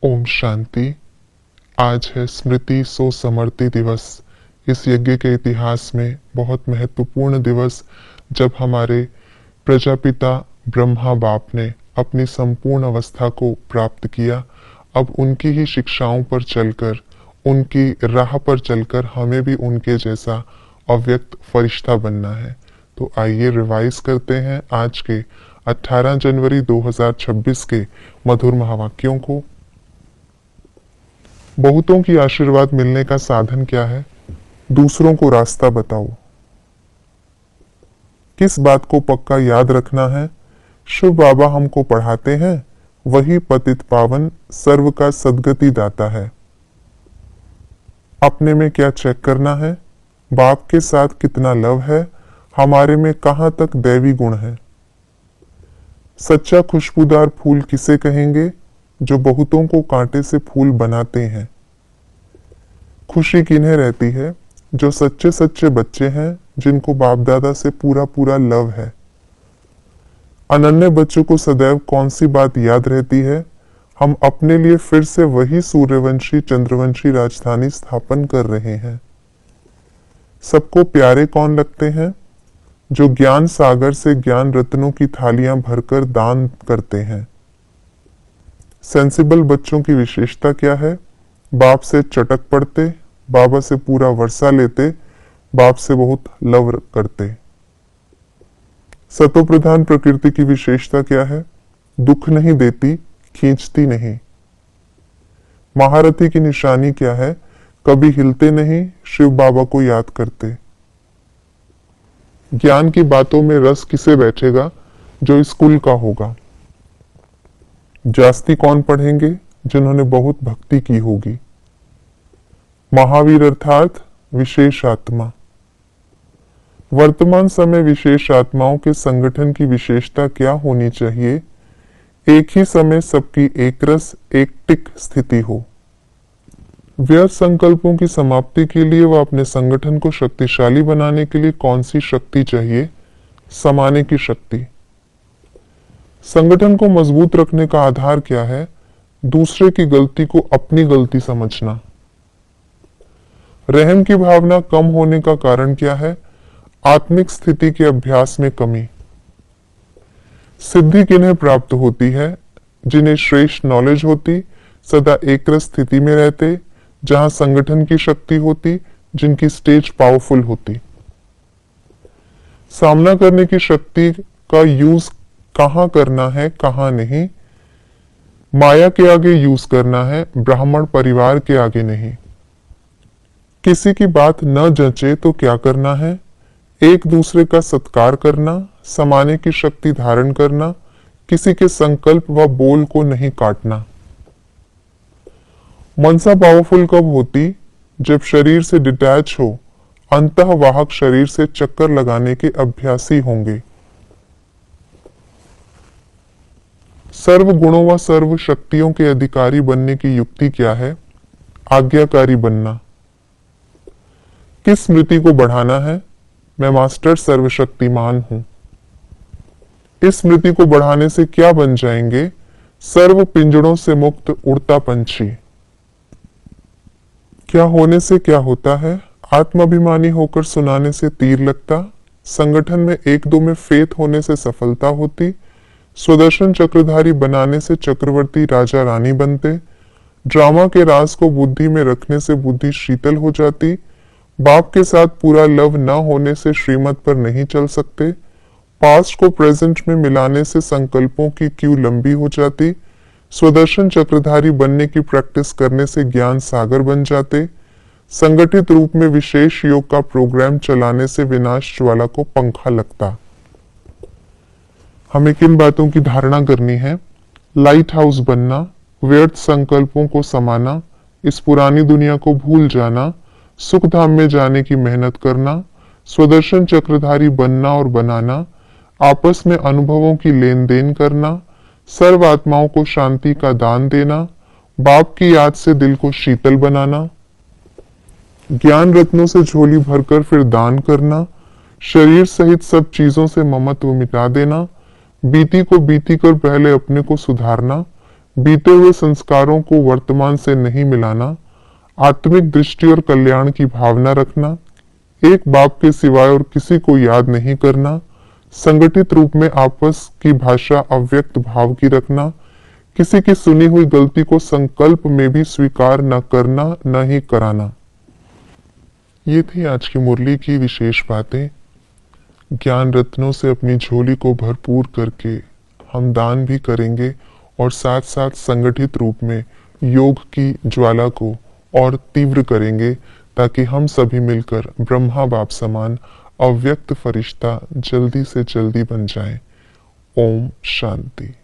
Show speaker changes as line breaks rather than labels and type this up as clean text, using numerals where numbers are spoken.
ओम शांति। आज है स्मृति सो समर्ति दिवस। इस यज्ञ के इतिहास में बहुत महत्वपूर्ण दिवस, जब हमारे प्रजापिता ब्रह्मा बाप ने अपनी संपूर्ण अवस्था को प्राप्त किया। अब उनकी ही शिक्षाओं पर चलकर, उनकी राह पर चलकर हमें भी उनके जैसा अव्यक्त फरिश्ता बनना है। तो आइए रिवाइज करते हैं आज के 18 जनवरी 2026 के मधुर महावाक्यों को। बहुतों की आशीर्वाद मिलने का साधन क्या है? दूसरों को रास्ता बताओ। किस बात को पक्का याद रखना है? शिव बाबा हमको पढ़ाते हैं, वही पतित पावन सर्व का सद्गति दाता है। अपने में क्या चेक करना है? बाप के साथ कितना लव है, हमारे में कहां तक दैवी गुण है। सच्चा खुशबूदार फूल किसे कहेंगे? जो बहुतों को कांटे से फूल बनाते हैं। खुशी किन्हें रहती है? जो सच्चे सच्चे बच्चे हैं, जिनको बाप दादा से पूरा पूरा लव है। अनन्य बच्चों को सदैव कौन सी बात याद रहती है? हम अपने लिए फिर से वही सूर्यवंशी चंद्रवंशी राजधानी स्थापन कर रहे हैं। सबको प्यारे कौन लगते हैं? जो ज्ञान सागर से ज्ञान रत्नों की थालियां भरकर दान करते हैं। सेंसिबल बच्चों की विशेषता क्या है? बाप से चटक पड़ते, बाबा से पूरा वर्षा लेते, बाप से बहुत लव करते। सतो प्रधान प्रकृति की विशेषता क्या है? दुख नहीं देती, खींचती नहीं। महारथी की निशानी क्या है? कभी हिलते नहीं, शिव बाबा को याद करते। ज्ञान की बातों में रस किसे बैठेगा? जो स्कूल का होगा। जास्ती कौन पढ़ेंगे? जिन्होंने बहुत भक्ति की होगी। महावीर अर्थात विशेष आत्मा। वर्तमान समय विशेष आत्माओं के संगठन की विशेषता क्या होनी चाहिए? एक ही समय सबकी एक रस एक टिक स्थिति हो। व्यर्थ संकल्पों की समाप्ति के लिए व अपने संगठन को शक्तिशाली बनाने के लिए कौन सी शक्ति चाहिए? समाने की शक्ति। संगठन को मजबूत रखने का आधार क्या है? दूसरे की गलती को अपनी गलती समझना। रहम की भावना कम होने का कारण क्या है? आत्मिक स्थिति के अभ्यास में कमी। सिद्धि किन्हें प्राप्त होती है? जिन्हें श्रेष्ठ नॉलेज होती, सदा एकरस स्थिति में रहते, जहां संगठन की शक्ति होती, जिनकी स्टेज पावरफुल होती। सामना करने की शक्ति का यूज कहां करना है, कहां नहीं। माया के आगे यूज करना है, ब्राह्मण परिवार के आगे नहीं। किसी की बात न जंचे तो क्या करना है? एक दूसरे का सत्कार करना, समाने की शक्ति धारण करना, किसी के संकल्प व बोल को नहीं काटना। मनसा पावरफुल कब होती? जब शरीर से डिटैच हो, अंतःवाहक शरीर से चक्कर लगाने के अभ्यासी होंगे। सर्व गुणों व सर्व शक्तियों के अधिकारी बनने की युक्ति क्या है? आज्ञाकारी बनना। किस स्मृति को बढ़ाना है? मैं मास्टर सर्वशक्तिमान हूं। इस स्मृति को बढ़ाने से क्या बन जाएंगे? सर्व पिंजड़ों से मुक्त उड़ता पंछी। क्या होने से क्या होता है? आत्माभिमानी होकर सुनाने से तीर लगता, संगठन में एक दो में फेथ होने से सफलता होती, स्वदर्शन चक्रधारी बनाने से चक्रवर्ती राजा रानी बनते, ड्रामा के राज को बुद्धि में रखने से बुद्धि शीतल हो जाती, बाप के साथ पूरा लव न होने से श्रीमत पर नहीं चल सकते, पास्ट को प्रेजेंट में मिलाने से संकल्पों की क्यू लंबी हो जाती, स्वदर्शन चक्रधारी बनने की प्रैक्टिस करने से ज्ञान सागर बन जाते, संगठित रूप में विशेष योग का प्रोग्राम चलाने से विनाश ज्वाला को पंखा लगता। हमें किन बातों की धारणा करनी है? लाइट हाउस बनना, व्यर्थ संकल्पों को समाना, इस पुरानी दुनिया को भूल जाना, सुख धाम में जाने की मेहनत करना, स्वदर्शन चक्रधारी बनना और बनाना, आपस में अनुभवों की लेन देन करना, सर्व आत्माओं को शांति का दान देना, बाप की याद से दिल को शीतल बनाना, ज्ञान रत्नों से झोली भरकर फिर दान करना, शरीर सहित सब चीजों से ममत्व मिटा देना, बीती को बीती कर पहले अपने को सुधारना, बीते हुए संस्कारों को वर्तमान से नहीं मिलाना, आत्मिक दृष्टि और कल्याण की भावना रखना, एक बाप के सिवाय और किसी को याद नहीं करना, संगठित रूप में आपस की भाषा अव्यक्त भाव की रखना, किसी की सुनी हुई गलती को संकल्प में भी स्वीकार न करना, न ही कराना। ये थी आज की मुरली की विशेष बातें। ज्ञान रत्नों से अपनी झोली को भरपूर करके हम दान भी करेंगे और साथ साथ संगठित रूप में योग की ज्वाला को और तीव्र करेंगे, ताकि हम सभी मिलकर ब्रह्मा बाप समान अव्यक्त फरिश्ता जल्दी से जल्दी बन जाएं। ओम शांति।